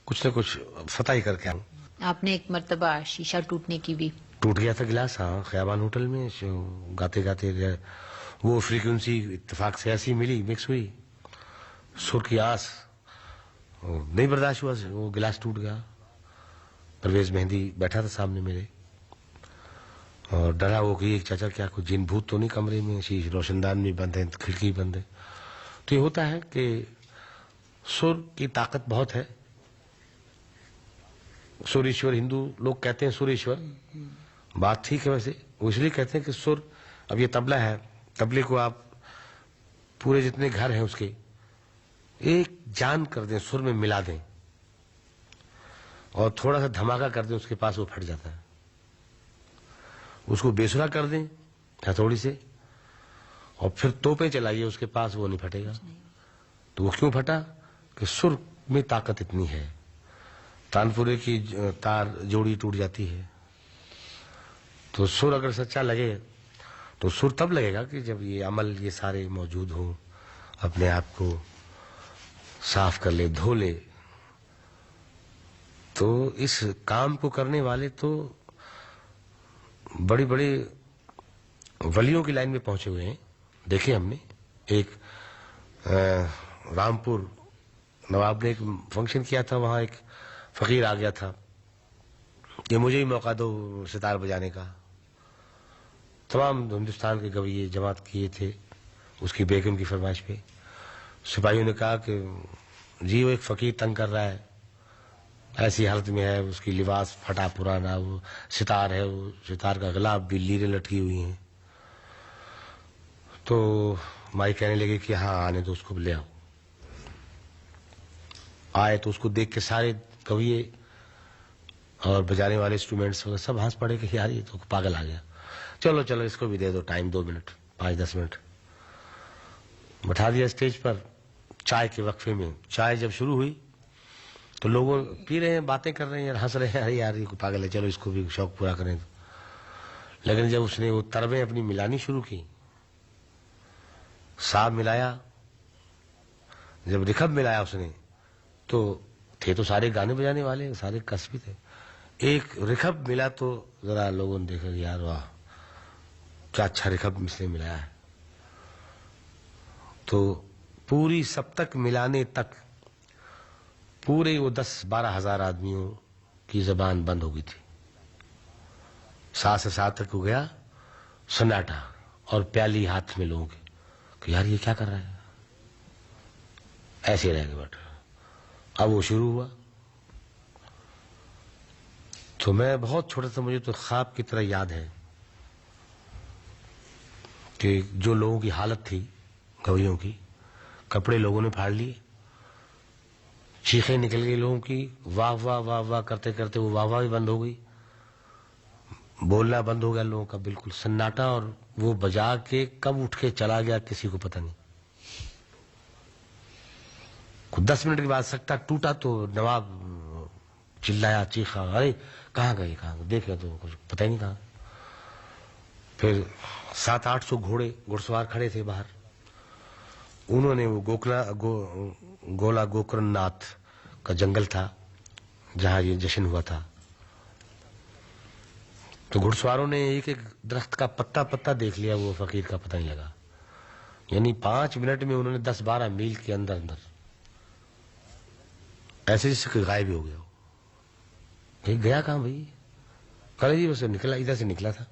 कुछ न कुछ फतह ही करके आऊँ। आपने एक मर्तबा शीशा टूटने की भी टूट गया था गिलास, हाँ, ख़याबान होटल में गाते गाते वो फ्रीक्वेंसी इत्तेफाक से ऐसी मिली, मिक्स हुई, सुर की आस नहीं बर्दाश्त हुआ, वो गिलास टूट गया। परवेज मेहंदी बैठा था सामने मेरे और डरा वो कि चाचा क्या कुछ जिन भूत तो नहीं कमरे में, शीश रोशनदान भी बंद है, खिड़की बंद है। तो ये होता है कि सुर की ताकत बहुत है। सुरेश्वर, हिंदू लोग कहते हैं सुरेश्वर, बात ठीक है। वैसे वो इसलिए कहते हैं कि सुर, अब ये तबला है, तबले को आप पूरे जितने घर हैं उसके एक जान कर दें, सुर में मिला दें और थोड़ा सा धमाका कर दें उसके पास, वो फट जाता है। उसको बेसुरा कर दें हथौड़ी से और फिर तोपे चलाइए उसके पास, वो नहीं फटेगा। तो वो क्यों फटा? कि सुर में ताकत इतनी है। तानपुरे की तार जोड़ी टूट जाती है। तो सुर अगर सच्चा लगे तो सुर तब लगेगा कि जब ये अमल ये सारे मौजूद हों, अपने आप को साफ कर ले, धो ले। तो इस काम को करने वाले तो बड़ी बड़ी वलियों की लाइन में पहुंचे हुए हैं। देखे हमने एक रामपुर नवाब ने एक फंक्शन किया था, वहां एक फकीर आ गया था कि मुझे ही मौका दो सितार बजाने का। तमाम हिंदुस्तान के गवैये जमात किए थे उसकी बेगम की फरमाइश पे। सिपाहियों ने कहा कि जी वो एक फकीर तंग कर रहा है, ऐसी हालत में है, उसकी लिबास फटा पुराना, वो सितार है, वो सितार का गला भी लीरें लटकी हुई हैं। तो माई कहने लगे कि हाँ आने दो उसको, ले आओ। आए तो उसको देख के सारे गवैये और बजाने वाले इंस्ट्रूमेंट्स वगैरह सब हंस पड़े कि यार ये तो पागल आ गया, चलो चलो इसको भी दे दो टाइम, 2 मिनट 5-10 मिनट। बैठा दिया स्टेज पर। चाय के वक्फे में चाय जब शुरू हुई तो लोगों पी रहे हैं, बातें कर रहे हैं, हंस रहे हैं, अरे यार ये पागल है, चलो इसको भी शौक पूरा करें। लेकिन जब उसने वो तरबें अपनी मिलानी शुरू की, साब मिलाया, जब रिखब मिलाया उसने, तो थे तो सारे गाने बजाने वाले, सारे कसबी थे। एक रिखब मिला तो जरा लोगों ने देखा यार वाह क्या अच्छा रिखब इसने मिलाया है। तो पूरी सप्तक मिलाने तक पूरे वो 10-12 हजार आदमियों की जबान बंद हो गई थी। 7 से 7 तक हो गया सन्नाटा और प्याली हाथ में लोगों के कि यार ये क्या कर रहा है, ऐसे रह गए बैठे। अब वो शुरू हुआ तो मैं बहुत छोटा था, मुझे तो ख्वाब की तरह याद है कि जो लोगों की हालत थी गवैयों की, कपड़े लोगों ने फाड़ लिए, चीखें निकल गई लोगों की, वाह वाह वाह वाह करते करते वो वाह वाह भी बंद हो गई, बोलना बंद हो गया लोगों का, बिल्कुल सन्नाटा। और वो बजा के कब उठ के चला गया किसी को पता नहीं। कुछ 10 मिनट के बाद सट्टा टूटा तो नवाब चिल्लाया, चीखा, अरे कहाँ गए, कहाँ गए? देखे तो कुछ पता ही नहीं कहाँ। फिर 700-800 घुड़सवार खड़े थे बाहर। उन्होंने वो गोला गोकर्णनाथ का जंगल था जहां ये जश्न हुआ था, तो घुड़सवारों ने एक एक दरख्त का पत्ता पत्ता देख लिया, वो फकीर का पता नहीं लगा। यानी 5 मिनट में उन्होंने 10-12 मील के अंदर अंदर ऐसे जैसे गायब ही हो गया। कहीं गया कहाँ भाई? कल जी बस निकला, इधर से निकला था।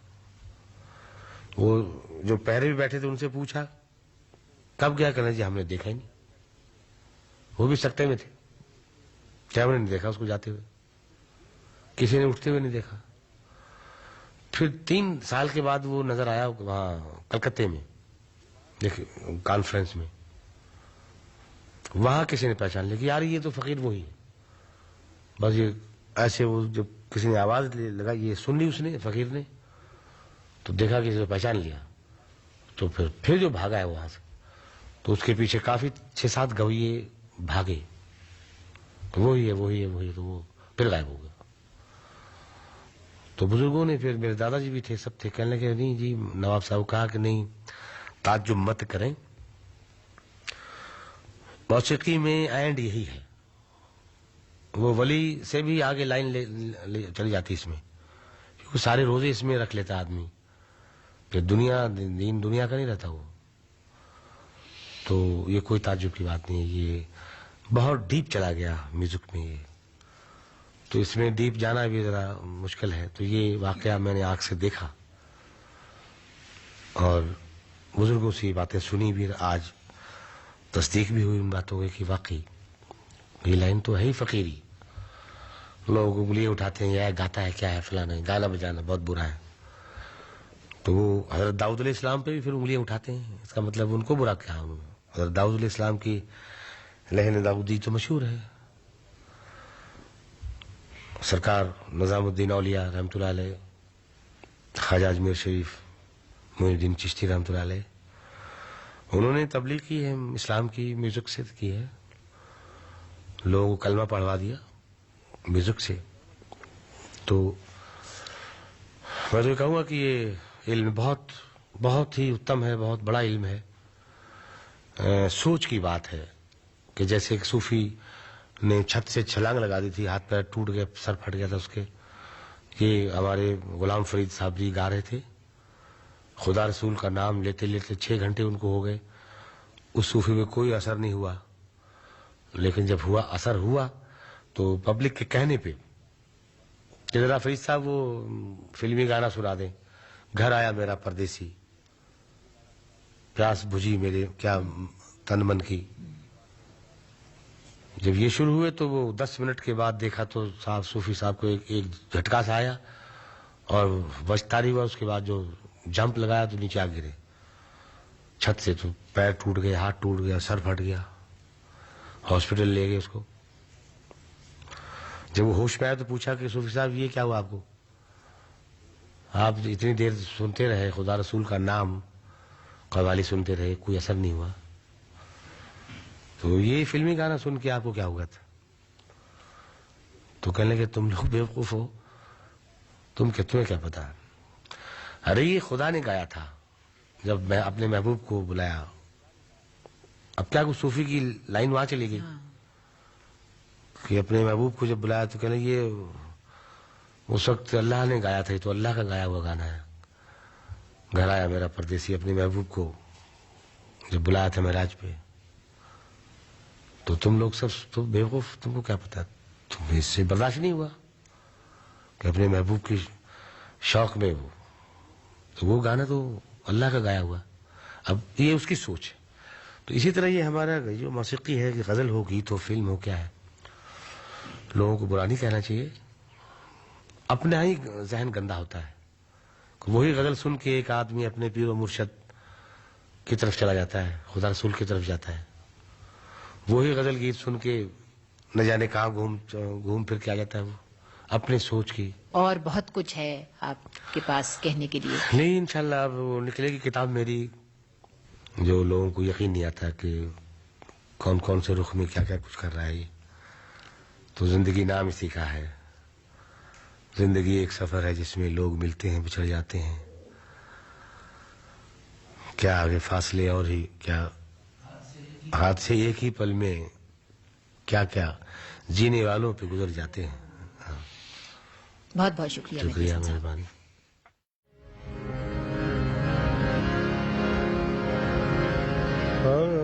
वो जो पहरे भी बैठे थे उनसे पूछा कब गया, कहना जी हमने देखा ही नहीं। वो भी सकते में थे, कैमरे नहीं देखा उसको जाते हुए, किसी ने उठते हुए नहीं देखा। फिर 3 साल के बाद वो नजर आया वहां कलकत्ते में, देखिए कॉन्फ्रेंस में, वहां किसी ने पहचान लिया कि यार ये तो फकीर वही है। बस ये ऐसे वो जब किसी ने आवाज लगा, ये सुन ली उसने फकीर ने, तो देखा कि इसे पहचान लिया। तो फिर जो भागा है वहां से, तो उसके पीछे काफी 6-7 गवैये भागे, तो वही है वही है वही है, तो वो फिर गायब हो गया। तो बुजुर्गों ने, फिर मेरे दादाजी भी थे, सब थे, कहने लगे नहीं जी, नवाब साहब कहा कि नहीं ताज्जुब मत करें, मौसीकी में एंड यही है वो वली से भी आगे लाइन ले चली जाती इसमें, क्योंकि सारे रोजे इसमें रख लेता आदमी, कि दीन दुनिया का नहीं रहता वो। तो ये कोई ताज्जुब की बात नहीं है, ये बहुत डीप चला गया म्यूजिक में ये, तो इसमें डीप जाना भी जरा मुश्किल है। तो ये वाकया मैंने आंख से देखा और बुजुर्गों से ये बातें सुनी भी, आज तस्दीक भी हुई उन बातों की कि वाकई ये लाइन तो है ही फकीरी। लोग उंगलियां उठाते हैं, यह गाता है क्या है, फलाना है, गाना बजाना बहुत बुरा है। तो वो हजरत दाऊद अलैहिस्सलाम पे भी फिर उंगलियां उठाते हैं, इसका मतलब उनको बुरा क्या है। हजरत दाऊद अलैहिस्सलाम की लहन दाऊदी तो मशहूर है। सरकार निजामुद्दीन औलिया रहमतुल्लाह अलैह, ख्वाजा अजमेर शरीफ मोइनुद्दीन चिश्ती रहमतुल्लाह अलैह, उन्होंने तबलीग की है इस्लाम की, म्यूजिक से की है, लोगों को कलमा पढ़वा दिया म्यूजिक से। तो मैं तो कहूँगा कि ये इल्म बहुत बहुत ही उत्तम है, बहुत बड़ा इल्म है। सोच की बात है कि जैसे एक सूफी ने छत से छलांग लगा दी थी, हाथ पैर टूट गया, सर फट गया था उसके। ये हमारे गुलाम फरीद साहब जी गा रहे थे, खुदा रसूल का नाम लेते लेते 6 घंटे उनको हो गए, उस सूफी में कोई असर नहीं हुआ। लेकिन जब हुआ, असर हुआ, तो पब्लिक के कहने पे कि जरा फरीद साहब वो फिल्मी गाना सुना दें, घर आया मेरा परदेसी, प्यास बुझी मेरे क्या तन मन की। जब ये शुरू हुए तो वो 10 मिनट के बाद देखा तो साहब सूफी साहब को एक झटका सा आया और वजतारी हुआ। उसके बाद जो जंप लगाया तो नीचे आ गिरे छत से, तो पैर टूट गए, हाथ टूट गया, सर फट गया, हॉस्पिटल ले गए उसको। जब वो होश में आया तो पूछा कि सूफी साहब ये क्या हुआ आपको, आप इतनी देर सुनते रहे खुदा रसूल का नाम, कव्वाली सुनते रहे, कोई असर नहीं हुआ, तो ये फिल्मी गाना सुन के आपको क्या हुआ था। तो कहने लगे तुम लोग बेवकूफ हो, तुम्हें क्या पता। अरे ये खुदा ने गाया था जब मैं अपने महबूब को बुलाया। अब क्या कुछ सूफी की लाइन वहां चली गई कि अपने महबूब को जब बुलाया तो कहने ये उस वक्त अल्लाह ने गाया था, तो अल्लाह का गाया हुआ गाना है। घर आया मेरा परदेसी, अपने महबूब को जब बुलाया था महराज पे। तो तुम लोग सब तो बेवकूफ, तुमको क्या पता, तुम्हें इससे बर्दाश्त नहीं हुआ कि अपने महबूब की शौक में वो गाना तो अल्लाह का गाया हुआ। अब ये उसकी सोच है। तो इसी तरह ये हमारा जो मौसीकी है, कि गजल हो, गीत हो, फिल्म हो, क्या है, लोगों को बुरा नहीं कहना चाहिए। अपना ही जहन गंदा होता है। वही गजल सुन के एक आदमी अपने पीर और मुर्शद की तरफ चला जाता है, खुदा रसूल की तरफ जाता है। वही गजल गीत सुन के न जाने कहाँ घूम फिर के आ जाता है वो अपने सोच की। और बहुत कुछ है आपके पास कहने के लिए। नहीं, इंशाल्लाह अब वो निकलेगी किताब मेरी, जो लोगों को यकीन नहीं आता कि कौन कौन से रुख में क्या क्या कुछ कर रहा है ये। तो जिंदगी नाम इसी का है। जिंदगी एक सफर है जिसमें लोग मिलते हैं, बिछड़ जाते हैं, क्या आगे फासले और ही क्या, हाथ से एक ही पल में क्या क्या जीने वालों पे गुजर जाते हैं। बहुत बहुत शुक्रिया। शुक्रिया, मेहरबानी। हाँ।